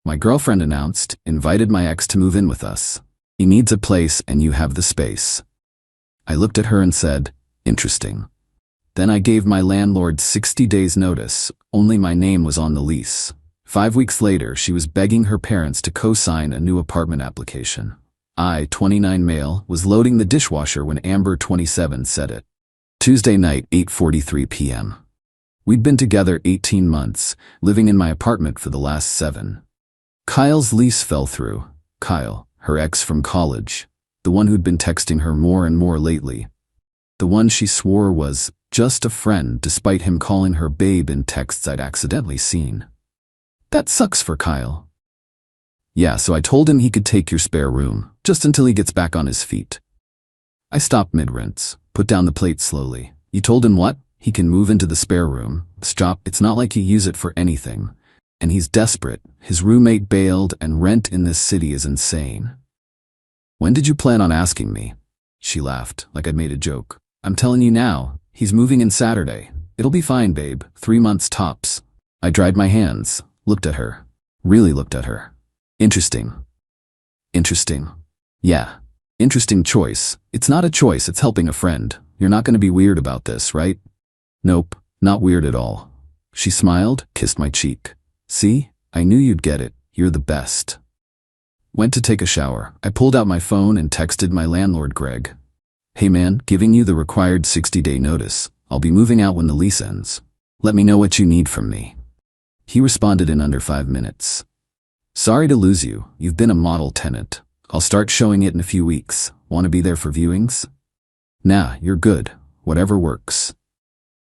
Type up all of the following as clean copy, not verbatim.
My girlfriend announced, invited my ex to move in with us. He needs a place and you have the space. I looked at her and said, interesting. Then I gave my landlord 60 days notice, only my name was on the lease. 5 weeks later, she was begging her parents to co-sign a new apartment application. I, 29 male, was loading the dishwasher when Amber, 27, said it. Tuesday night, 8:43 p.m. We'd been together 18 months, living in my apartment for the last 7. Kyle's lease fell through. Kyle, her ex from college, the one who'd been texting her more and more lately. The one she swore was just a friend despite him calling her babe in texts I'd accidentally seen. That sucks for Kyle. Yeah, so I told him he could take your spare room, just until he gets back on his feet. I stopped mid-rinse, put down the plate slowly. You told him what? He can move into the spare room. Stop, it's not like you use it for anything. And he's desperate. His roommate bailed and rent in this city is insane. When did you plan on asking me? She laughed, like I'd made a joke. I'm telling you now, he's moving in Saturday. It'll be fine, babe. 3 months tops. I dried my hands, looked at her. Really looked at her. Interesting. Interesting. Yeah. Interesting choice. It's not a choice, it's helping a friend. You're not going to be weird about this, right? Nope, not weird at all. She smiled, kissed my cheek. See? I knew you'd get it. You're the best. Went to take a shower. I pulled out my phone and texted my landlord, Greg. Hey man, giving you the required 60-day notice. I'll be moving out when the lease ends. Let me know what you need from me. He responded in under 5 minutes. Sorry to lose you. You've been a model tenant. I'll start showing it in a few weeks. Want to be there for viewings? Nah, you're good. Whatever works.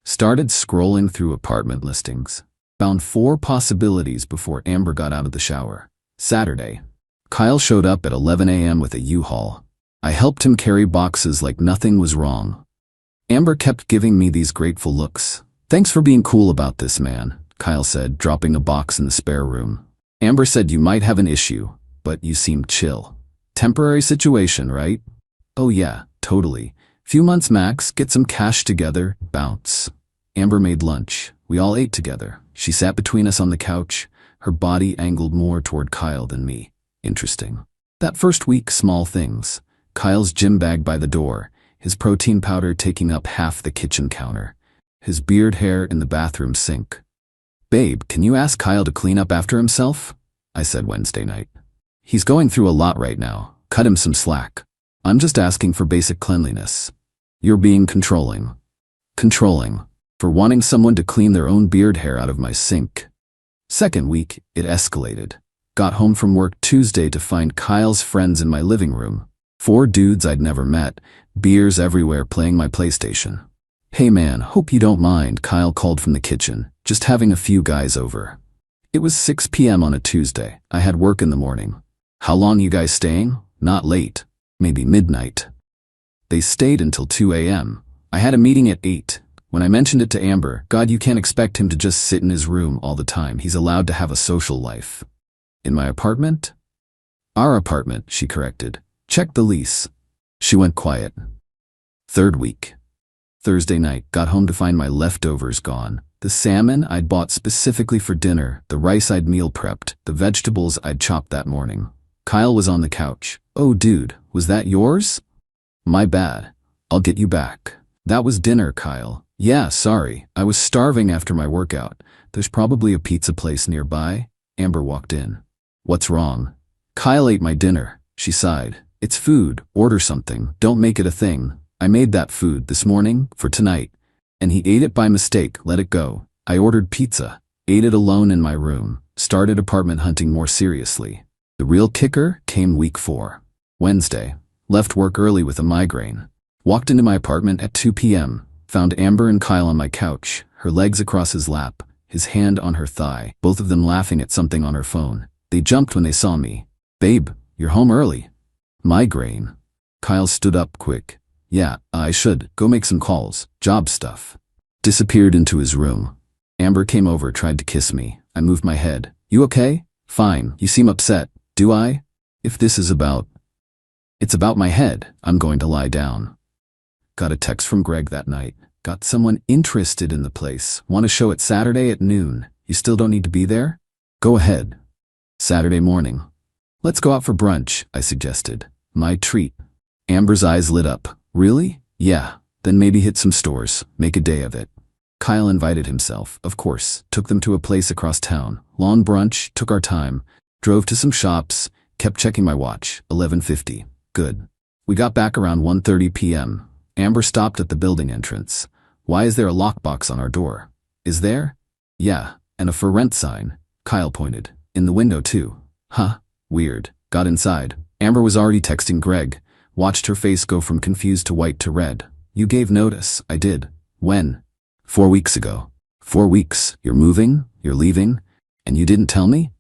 Started scrolling through apartment listings. Found 4 possibilities before Amber got out of the shower. Saturday. Kyle showed up at 11 a.m. with a U-Haul. I helped him carry boxes like nothing was wrong. Amber kept giving me these grateful looks. Thanks for being cool about this, man, Kyle said, dropping a box in the spare room. Amber said you might have an issue, but you seemed chill. Temporary situation, right? Oh yeah, totally. Few months max, get some cash together, bounce. Amber made lunch. We all ate together. She sat between us on the couch, her body angled more toward Kyle than me. Interesting. That first week, small things. Kyle's gym bag by the door, his protein powder taking up half the kitchen counter, his beard hair in the bathroom sink. Babe, can you ask Kyle to clean up after himself? I said Wednesday night. He's going through a lot right now. Cut him some slack. I'm just asking for basic cleanliness. You're being controlling. Controlling. For wanting someone to clean their own beard hair out of my sink. Second week, it escalated. Got home from work Tuesday to find Kyle's friends in my living room. 4 dudes I'd never met, beers everywhere playing my PlayStation. Hey man, hope you don't mind, Kyle called from the kitchen, just having a few guys over. It was 6 p.m. on a Tuesday. I had work in the morning. How long you guys staying? Not late. Maybe midnight. They stayed until 2 a.m. I had a meeting at 8. When I mentioned it to Amber, God, you can't expect him to just sit in his room all the time. He's allowed to have a social life. In my apartment? Our apartment, she corrected. Check the lease. She went quiet. Third week. Thursday night, got home to find my leftovers gone. The salmon I'd bought specifically for dinner, the rice I'd meal prepped, the vegetables I'd chopped that morning. Kyle was on the couch. Oh dude, was that yours? My bad. I'll get you back. That was dinner, Kyle. Yeah, sorry. I was starving after my workout. There's probably a pizza place nearby. Amber walked in. What's wrong? Kyle ate my dinner. She sighed. It's food. Order something. Don't make it a thing. I made that food this morning for tonight. And he ate it by mistake. Let it go. I ordered pizza. Ate it alone in my room. Started apartment hunting more seriously. The real kicker came week 4. Wednesday. Left work early with a migraine. Walked into my apartment at 2 p.m. Found Amber and Kyle on my couch, her legs across his lap, his hand on her thigh, both of them laughing at something on her phone. They jumped when they saw me. Babe, you're home early. Migraine. Kyle stood up quick. Yeah, I should go make some calls. Job stuff. Disappeared into his room. Amber came over, tried to kiss me. I moved my head. You okay? Fine. You seem upset. Do I? If this is about... It's about my head. I'm going to lie down. Got a text from Greg that night. Got someone interested in the place. Want to show it Saturday at noon. You still don't need to be there? Go ahead. Saturday morning. Let's go out for brunch, I suggested. My treat. Amber's eyes lit up. Really? Yeah. Then maybe hit some stores. Make a day of it. Kyle invited himself, of course, took them to a place across town. Long brunch, took our time, drove to some shops, kept checking my watch. 11:50. Good. We got back around 1:30 p.m. Amber stopped at the building entrance. Why is there a lockbox on our door? Is there? Yeah, and a for rent sign. Kyle pointed. In the window too. Huh. Weird. Got inside. Amber was already texting Greg. Watched her face go from confused to white to red. You gave notice. I did. When? 4 weeks ago. 4 weeks. You're moving? You're leaving? And you didn't tell me?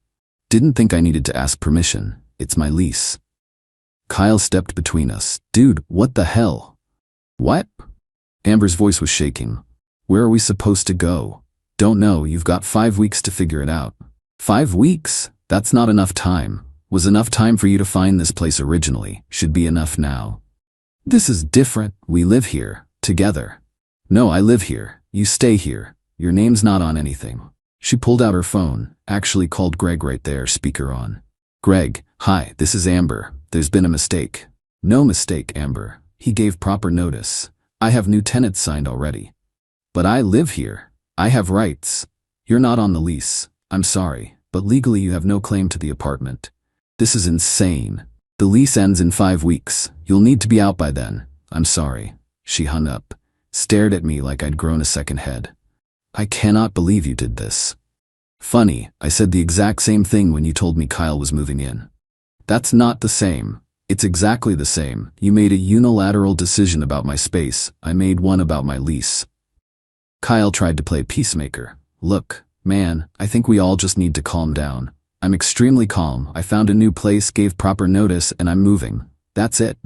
Didn't think I needed to ask permission. It's my lease. Kyle stepped between us. Dude, what the hell? What? Amber's voice was shaking. Where are we supposed to go? Don't know. You've got 5 weeks to figure it out. 5 weeks? That's not enough time. Was enough time for you to find this place originally. Should be enough now. This is different. We live here. Together. No, I live here. You stay here. Your name's not on anything. She pulled out her phone, actually called Greg right there, speaker on. Greg, hi, this is Amber. There's been a mistake. No mistake, Amber. He gave proper notice. I have new tenants signed already. But I live here. I have rights. You're not on the lease. I'm sorry, but legally you have no claim to the apartment. This is insane. The lease ends in 5 weeks. You'll need to be out by then. I'm sorry. She hung up, stared at me like I'd grown a second head. I cannot believe you did this. Funny, I said the exact same thing when you told me Kyle was moving in. That's not the same. It's exactly the same. You made a unilateral decision about my space. I made one about my lease. Kyle tried to play peacemaker. Look, man, I think we all just need to calm down. I'm extremely calm. I found a new place, gave proper notice, and I'm moving. That's it.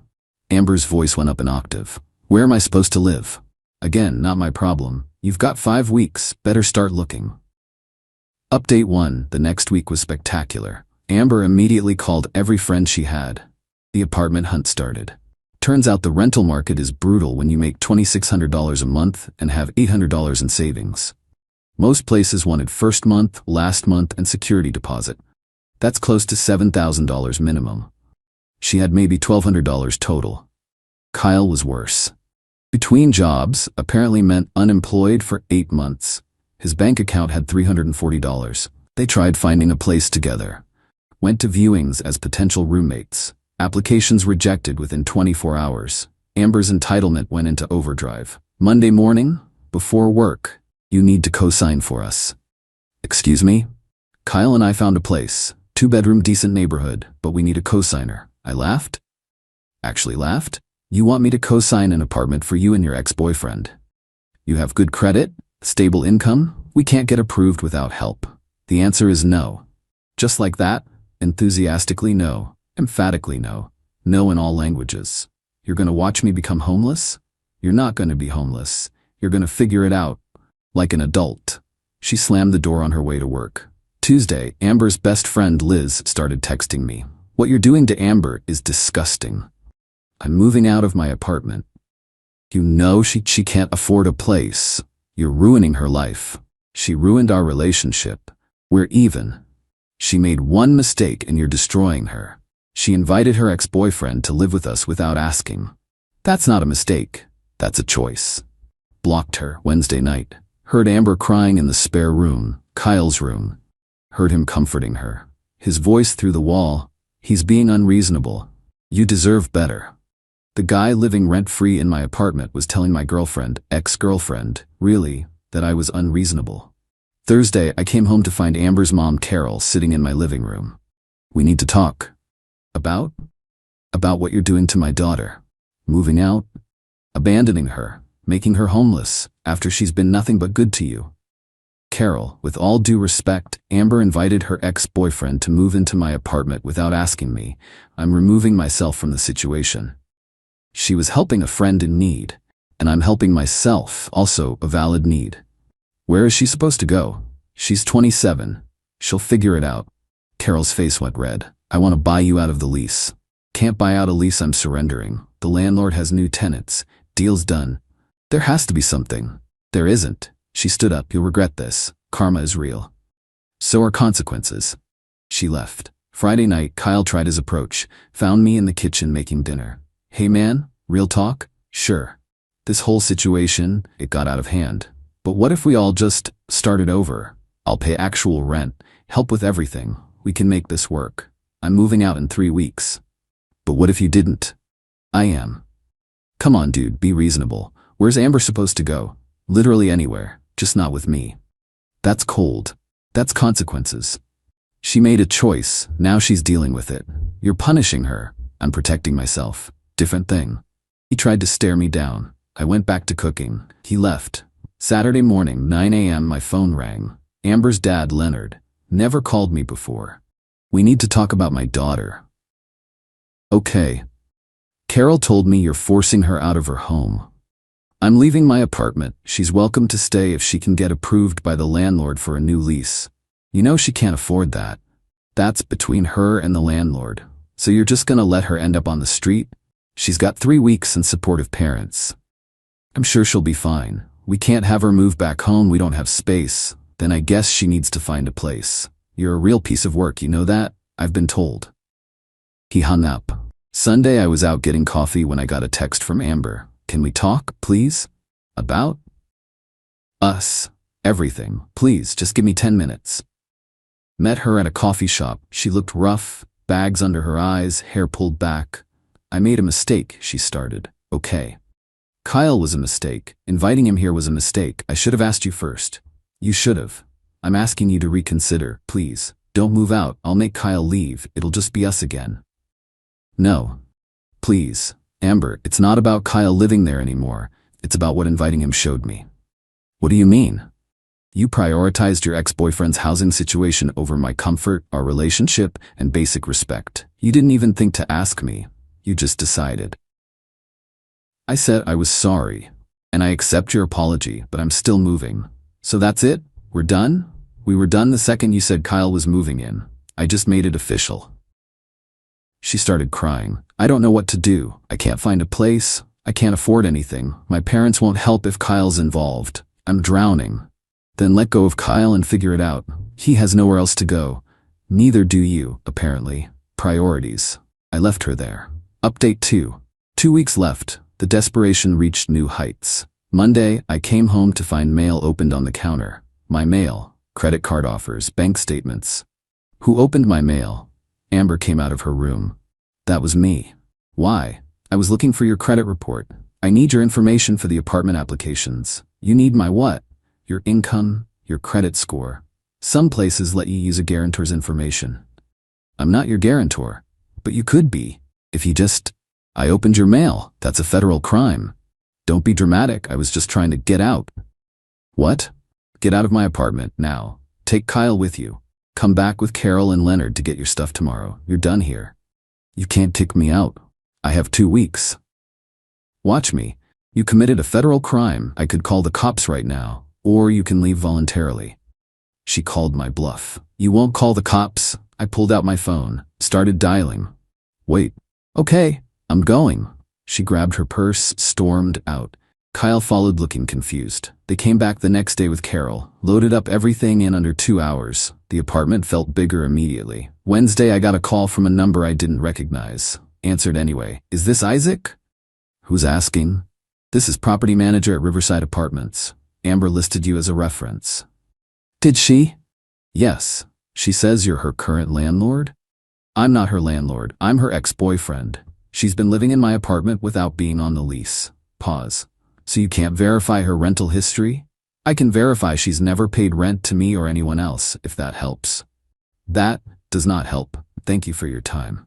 Amber's voice went up an octave. Where am I supposed to live? Again, not my problem. You've got 5 weeks. Better start looking. Update 1. The next week was spectacular. Amber immediately called every friend she had. The apartment hunt started. Turns out the rental market is brutal when you make $2,600 a month and have $800 in savings. Most places wanted first month, last month, and security deposit. That's close to $7,000 minimum. She had maybe $1,200 total. Kyle was worse. Between jobs apparently meant unemployed for 8 months. His bank account had $340. They tried finding a place together. Went to viewings as potential roommates. Applications rejected within 24 hours. Amber's entitlement went into overdrive. Monday morning, before work, you need to co-sign for us. Excuse me? Kyle and I found a place. 2-bedroom, decent neighborhood, but we need a co-signer. I laughed. Actually laughed? You want me to co-sign an apartment for you and your ex-boyfriend? You have good credit? Stable income? We can't get approved without help. The answer is no. Just like that, enthusiastically no, emphatically no, no in all languages. You're gonna watch me become homeless? You're not gonna be homeless. You're gonna figure it out. Like an adult. She slammed the door on her way to work. Tuesday, Amber's best friend Liz started texting me. What you're doing to Amber is disgusting. I'm moving out of my apartment. You know she can't afford a place. You're ruining her life. She ruined our relationship. We're even. She made one mistake and you're destroying her. She invited her ex-boyfriend to live with us without asking. That's not a mistake. That's a choice. Blocked her Wednesday night. Heard Amber crying in the spare room, Kyle's room. Heard him comforting her. His voice through the wall. He's being unreasonable. You deserve better. The guy living rent-free in my apartment was telling my girlfriend, ex-girlfriend, really, that I was unreasonable. Thursday, I came home to find Amber's mom, Carol, sitting in my living room. We need to talk. About? About what you're doing to my daughter. Moving out? Abandoning her. Making her homeless, after she's been nothing but good to you. Carol, with all due respect, Amber invited her ex-boyfriend to move into my apartment without asking me. I'm removing myself from the situation. She was helping a friend in need, and I'm helping myself, also a valid need. Where is she supposed to go? She's 27. She'll figure it out. Carol's face went red. I want to buy you out of the lease. Can't buy out a lease, I'm surrendering. The landlord has new tenants. Deal's done. There has to be something. There isn't. She stood up. You'll regret this. Karma is real. So are consequences. She left. Friday night, Kyle tried his approach, found me in the kitchen making dinner. Hey man, real talk? Sure. This whole situation, it got out of hand. But what if we all just started over? I'll pay actual rent, help with everything. We can make this work. I'm moving out in 3 weeks. But what if you didn't? I am. Come on, dude, be reasonable. Where's Amber supposed to go? Literally anywhere, just not with me. That's cold. That's consequences. She made a choice, now she's dealing with it. You're punishing her. I'm protecting myself. Different thing. He tried to stare me down. I went back to cooking. He left. Saturday morning, 9 a.m. my phone rang. Amber's dad, Leonard, never called me before. We need to talk about my daughter. Okay. Carol told me you're forcing her out of her home. I'm leaving my apartment. She's welcome to stay if she can get approved by the landlord for a new lease. You know she can't afford that. That's between her and the landlord. So you're just gonna let her end up on the street? She's got 3 weeks and supportive parents. I'm sure she'll be fine. We can't have her move back home, we don't have space. Then I guess she needs to find a place. You're a real piece of work, you know that? I've been told. He hung up. Sunday I was out getting coffee when I got a text from Amber. Can we talk, please? About? Us. Everything. Please, just give me 10 minutes. Met her at a coffee shop. She looked rough, bags under her eyes, hair pulled back. I made a mistake, she started. Okay. Kyle was a mistake. Inviting him here was a mistake. I should have asked you first. You should have. I'm asking you to reconsider, please. Don't move out. I'll make Kyle leave. It'll just be us again. No. Please. Amber, it's not about Kyle living there anymore. It's about what inviting him showed me. What do you mean? You prioritized your ex-boyfriend's housing situation over my comfort, our relationship, and basic respect. You didn't even think to ask me. You just decided. I said I was sorry, and I accept your apology, but I'm still moving. So that's it? We're done? We were done the second you said Kyle was moving in. I just made it official. She started crying. I don't know what to do. I can't find a place. I can't afford anything. My parents won't help if Kyle's involved. I'm drowning. Then let go of Kyle and figure it out. He has nowhere else to go. Neither do you, apparently. Priorities. I left her there. Update 2. 2 weeks left. The desperation reached new heights. Monday, I came home to find mail opened on the counter. My mail. Credit card offers, bank statements. Who opened my mail? Amber came out of her room. That was me. Why? I was looking for your credit report. I need your information for the apartment applications. You need my what? Your income, your credit score. Some places let you use a guarantor's information. I'm not your guarantor, but you could be. If you just... I opened your mail. That's a federal crime. Don't be dramatic. I was just trying to get out. What? Get out of my apartment now. Take Kyle with you. Come back with Carol and Leonard to get your stuff tomorrow. You're done here. You can't kick me out. I have 2 weeks. Watch me. You committed a federal crime. I could call the cops right now, or you can leave voluntarily. She called my bluff. You won't call the cops? I pulled out my phone, started dialing. Wait. Okay, I'm going. She grabbed her purse, stormed out. Kyle followed looking confused. They came back the next day with Carol, loaded up everything in under 2 hours. The apartment felt bigger immediately. Wednesday, I got a call from a number I didn't recognize. Answered anyway. Is this Isaac? Who's asking? This is property manager at Riverside Apartments. Amber listed you as a reference. Did she? Yes. She says you're her current landlord? I'm not her landlord. I'm her ex-boyfriend. She's been living in my apartment without being on the lease. Pause. So you can't verify her rental history? I can verify she's never paid rent to me or anyone else, if that helps. That does not help. Thank you for your time.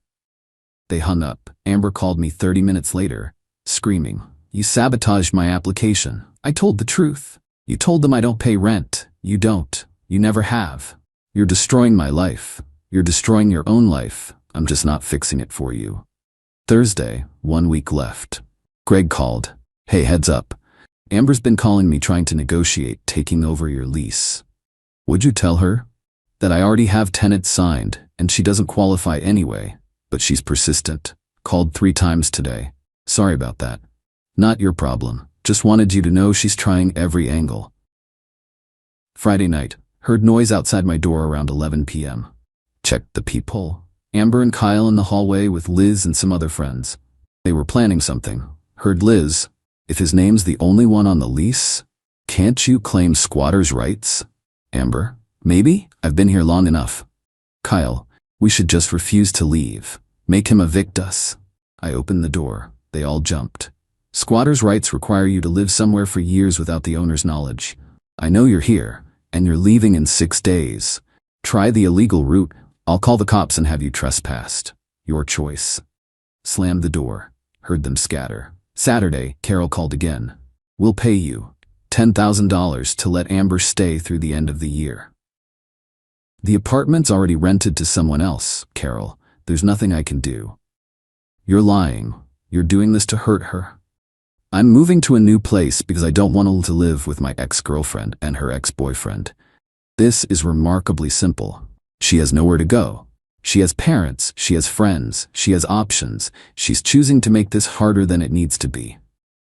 They hung up. Amber called me 30 minutes later, screaming, You sabotaged my application. I told the truth. You told them I don't pay rent. You don't. You never have. You're destroying my life. You're destroying your own life. I'm just not fixing it for you. Thursday, 1 week left. Greg called. Hey, heads up. Amber's been calling me trying to negotiate taking over your lease. Would you tell her? That I already have tenants signed, and she doesn't qualify anyway, but she's persistent. Called 3 times today. Sorry about that. Not your problem. Just wanted you to know she's trying every angle. Friday night. Heard noise outside my door around 11 p.m. checked the peephole. Amber and Kyle in the hallway with Liz and some other friends. They were planning something. Heard Liz, "If his name's the only one on the lease, can't you claim squatter's rights?" Amber, "Maybe, I've been here long enough." Kyle, "We should just refuse to leave. Make him evict us." I opened the door. They all jumped. "Squatter's rights require you to live somewhere for years without the owner's knowledge. I know you're here, and you're leaving in 6 days. Try the illegal route. I'll call the cops and have you trespassed. Your choice." Slammed the door. Heard them scatter. Saturday, Carol called again. "We'll pay you $10,000 to let Amber stay through the end of the year." "The apartment's already rented to someone else, Carol. There's nothing I can do." "You're lying. You're doing this to hurt her." "I'm moving to a new place because I don't want to live with my ex-girlfriend and her ex-boyfriend. This is remarkably simple. She has nowhere to go. She has parents, she has friends, she has options. She's choosing to make this harder than it needs to be."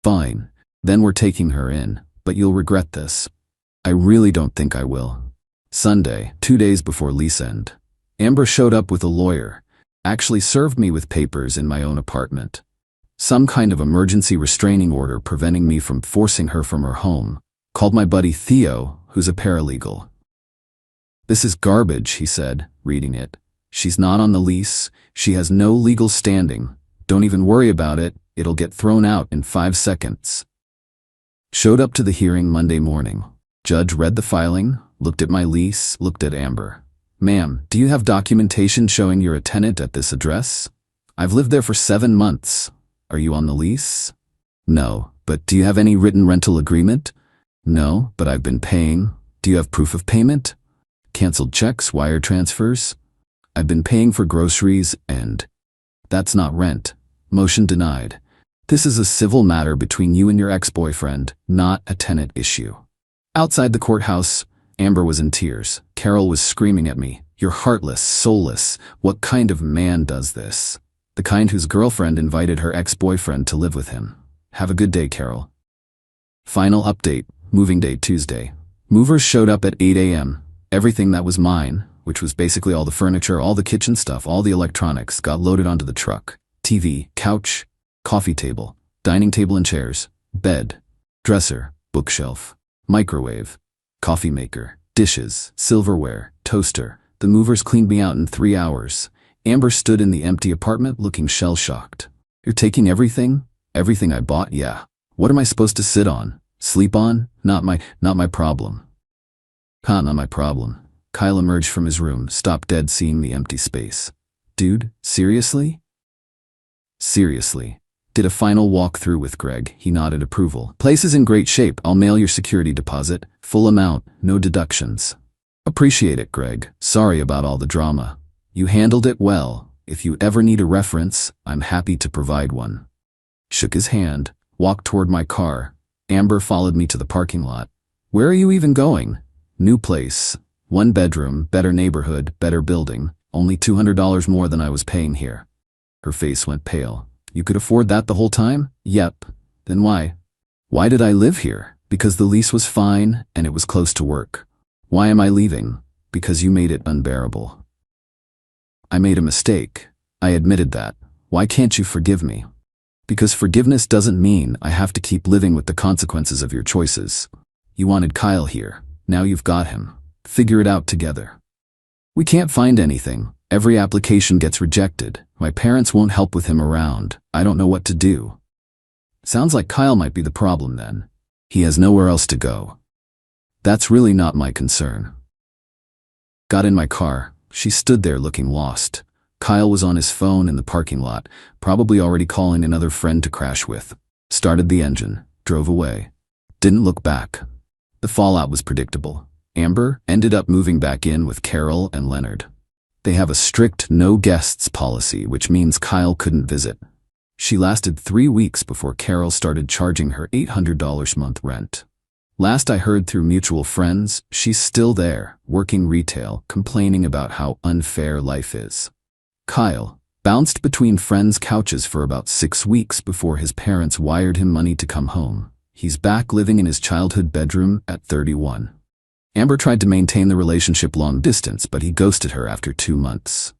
"Fine. Then we're taking her in, but you'll regret this." "I really don't think I will." Sunday, 2 days before lease end. Amber showed up with a lawyer. Actually served me with papers in my own apartment. Some kind of emergency restraining order preventing me from forcing her from her home. Called my buddy Theo, who's a paralegal. "This is garbage," he said, reading it. "She's not on the lease. She has no legal standing. Don't even worry about it. It'll get thrown out in 5 seconds." Showed up to the hearing Monday morning. Judge read the filing, looked at my lease, looked at Amber. "Ma'am, do you have documentation showing you're a tenant at this address?" "I've lived there for 7 months. Are you on the lease?" "No, but do you have any written rental agreement?" "No, but I've been paying." "Do you have proof of payment?" "Canceled checks, wire transfers?" "I've been paying for groceries and..." "That's not rent." Motion denied. "This is a civil matter between you and your ex-boyfriend, not a tenant issue." Outside the courthouse, Amber was in tears. Carol was screaming at me, "You're heartless, soulless. What kind of man does this?" "The kind whose girlfriend invited her ex-boyfriend to live with him." "Have a good day, Carol." Final update, moving day Tuesday. Movers showed up at 8 a.m. Everything that was mine, which was basically all the furniture, all the kitchen stuff, all the electronics, got loaded onto the truck. TV, couch, coffee table, dining table and chairs, bed, dresser, bookshelf, microwave, coffee maker, dishes, silverware, toaster. The movers cleaned me out in 3 hours. Amber stood in the empty apartment looking shell-shocked. "You're taking everything? Everything I bought? Yeah. What am I supposed to sit on? Sleep on? Not my problem." Not my problem." Kyle emerged from his room, stopped dead seeing the empty space. "Dude, seriously?" "Seriously." Did a final walkthrough with Greg. He nodded approval. "Place is in great shape. I'll mail your security deposit. Full amount, no deductions." "Appreciate it, Greg. Sorry about all the drama. You handled it well. If you ever need a reference, I'm happy to provide one." Shook his hand, walked toward my car. Amber followed me to the parking lot. "Where are you even going?" "New place. 1 bedroom, better neighborhood, better building. Only $200 more than I was paying here." Her face went pale. "You could afford that the whole time?" "Yep." "Then why?" "Why did I live here? Because the lease was fine and it was close to work." "Why am I leaving?" "Because you made it unbearable." "I made a mistake. I admitted that. Why can't you forgive me?" "Because forgiveness doesn't mean I have to keep living with the consequences of your choices. You wanted Kyle here. Now you've got him. Figure it out together." "We can't find anything. Every application gets rejected. My parents won't help with him around. I don't know what to do." "Sounds like Kyle might be the problem then. He has nowhere else to go." "That's really not my concern." Got in my car. She stood there looking lost. Kyle was on his phone in the parking lot, probably already calling another friend to crash with. Started the engine, drove away. Didn't look back. The fallout was predictable. Amber ended up moving back in with Carol and Leonard. They have a strict no guests policy, which means Kyle couldn't visit. She lasted 3 weeks before Carol started charging her $800 month rent. Last I heard through mutual friends, she's still there, working retail, complaining about how unfair life is. Kyle bounced between friends' couches for about 6 weeks before his parents wired him money to come home. He's back living in his childhood bedroom at 31. Amber tried to maintain the relationship long distance, but he ghosted her after 2 months.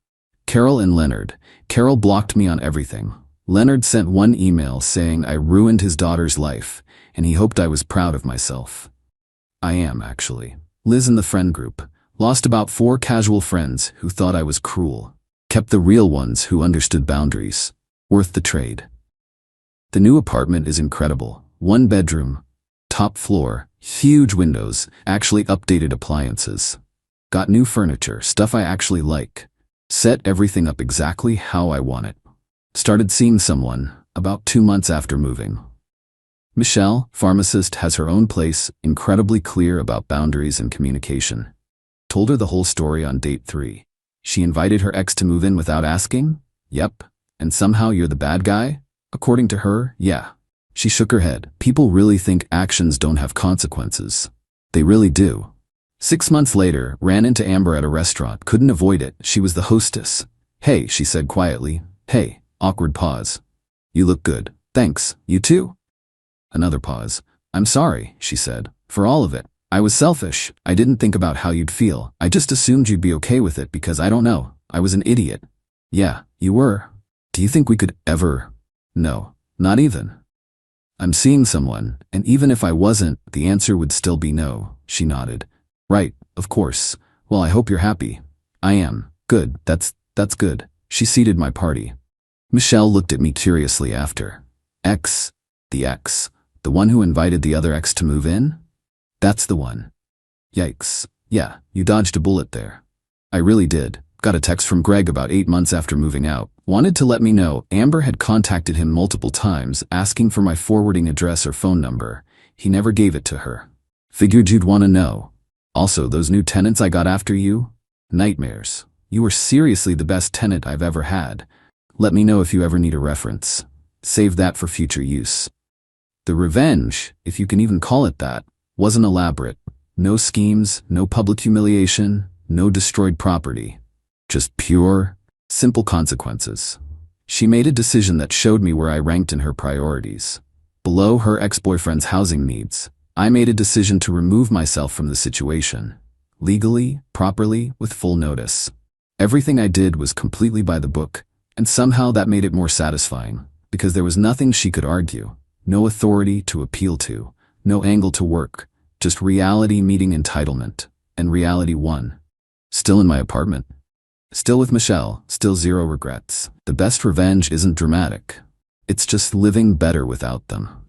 Carol and Leonard. Carol blocked me on everything. Leonard sent one email saying I ruined his daughter's life, and he hoped I was proud of myself. I am, actually. Liz in the friend group. Lost about 4 casual friends who thought I was cruel. Kept the real ones who understood boundaries. Worth the trade. The new apartment is incredible. 1 bedroom. Top floor. Huge windows. Actually updated appliances. Got new furniture, stuff I actually like. Set everything up exactly how I want it. Started seeing someone about 2 months after moving. Michelle, pharmacist, has her own place, incredibly clear about boundaries and communication. Told her the whole story on date 3. She invited her ex to move in without asking? Yep. And somehow you're the bad guy? According to her, yeah. She shook her head. People really think actions don't have consequences. They really do. 6 months later, ran into Amber at a restaurant, couldn't avoid it. She was the hostess. Hey, she said quietly. Hey, awkward pause. You look good. Thanks, you too? Another pause. I'm sorry, she said, for all of it. I was selfish. I didn't think about how you'd feel. I just assumed you'd be okay with it because I don't know. I was an idiot. Yeah, you were. Do you think we could ever? No, not even. I'm seeing someone, and even if I wasn't, the answer would still be no, she nodded. Right, of course. Well, I hope you're happy. I am. Good, that's good. She seated my party. Michelle looked at me curiously after. Ex? The ex? The one who invited the other ex to move in? That's the one. Yikes. Yeah, you dodged a bullet there. I really did. Got a text from Greg about 8 months after moving out. Wanted to let me know Amber had contacted him multiple times, asking for my forwarding address or phone number. He never gave it to her. Figured you'd want to know. Also, those new tenants I got after you? Nightmares. You were seriously the best tenant I've ever had. Let me know if you ever need a reference. Save that for future use. The revenge, if you can even call it that, wasn't elaborate. No schemes, no public humiliation, no destroyed property. Just pure, simple consequences. She made a decision that showed me where I ranked in her priorities. Below her ex-boyfriend's housing needs, I made a decision to remove myself from the situation. Legally, properly, with full notice. Everything I did was completely by the book, and somehow that made it more satisfying, because there was nothing she could argue, no authority to appeal to, no angle to work, just reality meeting entitlement, and reality won. Still in my apartment. Still with Michelle, still zero regrets. The best revenge isn't dramatic. It's just living better without them.